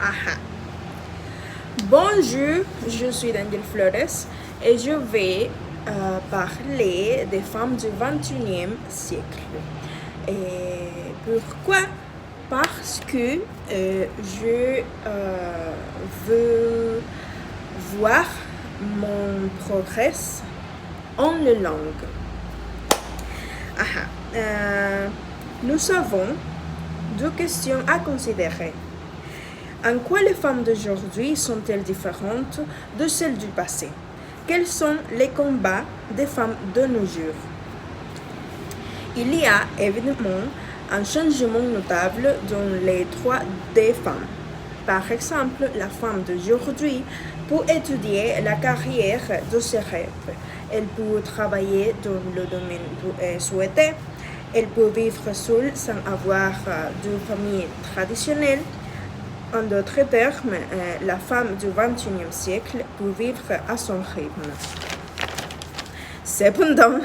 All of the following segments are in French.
Aha. Bonjour, je suis Daniel Flores et je vais parler des femmes du XXIe siècle. Et pourquoi? Parce que je veux voir mon progrès en la langue. Nous avons deux questions à considérer. En quoi les femmes d'aujourd'hui sont-elles différentes de celles du passé? Quels sont les combats des femmes de nos jours? Il y a évidemment un changement notable dans les droits des femmes. Par exemple, la femme d'aujourd'hui peut étudier la carrière de ses rêves. Elle peut travailler dans le domaine souhaité. Elle peut vivre seule sans avoir de famille traditionnelle. En d'autres termes, la femme du XXIe siècle peut vivre à son rythme. Cependant,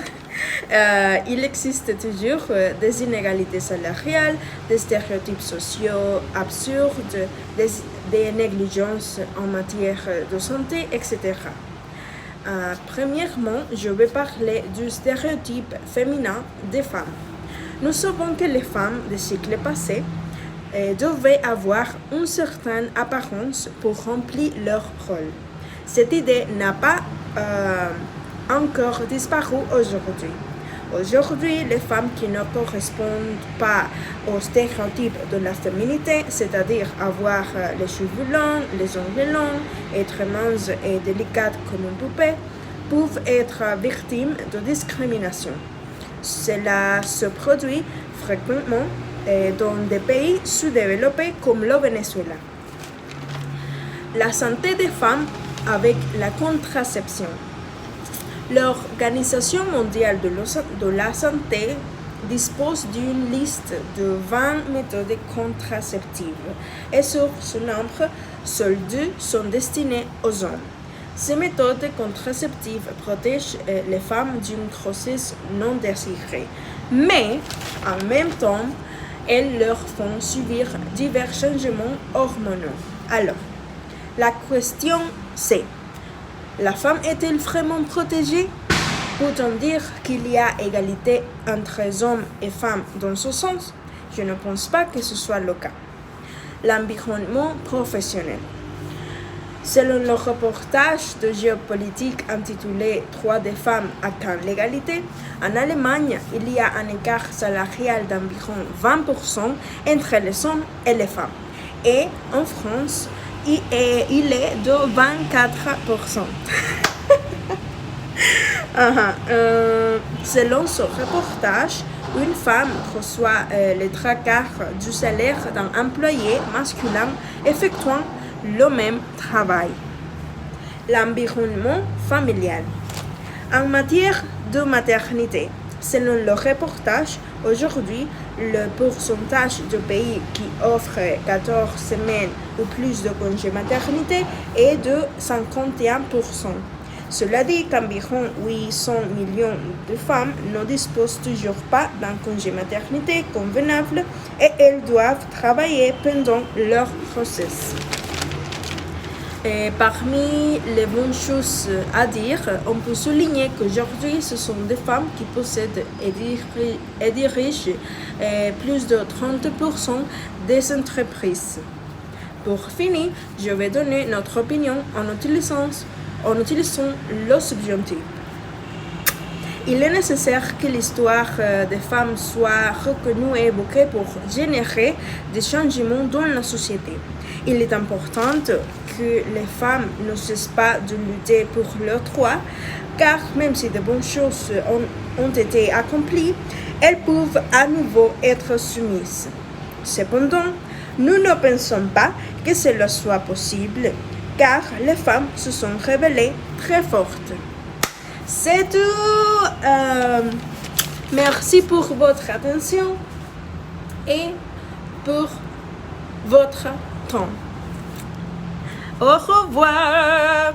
il existe toujours des inégalités salariales, des stéréotypes sociaux absurdes, des négligences en matière de santé, etc. Premièrement, je vais parler du stéréotype féminin des femmes. Nous savons que les femmes des siècles passés devaient avoir une certaine apparence pour remplir leur rôle. Cette idée n'a pas encore disparu aujourd'hui. Aujourd'hui, les femmes qui ne correspondent pas aux stéréotypes de la féminité, c'est-à-dire avoir les cheveux longs, les ongles longs, être minces et délicates comme une poupée, peuvent être victimes de discrimination. Cela se produit fréquemment dans des pays sous-développés comme le Venezuela. La santé des femmes avec la contraception. L'Organisation mondiale de la santé dispose d'une liste de 20 méthodes contraceptives et sur ce nombre, seules 2 sont destinées aux hommes. Ces méthodes contraceptives protègent les femmes d'une grossesse non désirée, mais en même temps, elles leur font subir divers changements hormonaux. Alors, la question c'est, la femme est-elle vraiment protégée? Peut-on dire qu'il y a égalité entre hommes et femmes dans ce sens? Je ne pense pas que ce soit le cas. L'environnement professionnel. Selon le reportage de géopolitique intitulé « Droits des femmes à quand l'égalité », en Allemagne, il y a un écart salarial d'environ 20% entre les hommes et les femmes. Et en France, il est de 24%. Selon ce reportage, une femme reçoit les 3/4 du salaire d'un employé masculin effectuant le même travail. L'environnement familial. En matière de maternité, selon le reportage, aujourd'hui, le pourcentage de pays qui offrent 14 semaines ou plus de congé maternité est de 51%. Cela dit qu'environ 800 millions de femmes ne disposent toujours pas d'un congé maternité convenable et elles doivent travailler pendant leur grossesse. Et parmi les bonnes choses à dire, on peut souligner qu'aujourd'hui, ce sont des femmes qui possèdent et dirigent plus de 30% des entreprises. Pour finir, je vais donner notre opinion en utilisant le subjonctif. Il est nécessaire que l'histoire des femmes soit reconnue et évoquée pour générer des changements dans la société. Il est important que les femmes ne cessent pas de lutter pour leurs droits, car même si de bonnes choses ont été accomplies, elles peuvent à nouveau être soumises. Cependant, nous ne pensons pas que cela soit possible, car les femmes se sont révélées très fortes. C'est tout. Merci pour votre attention et pour votre temps. Au revoir.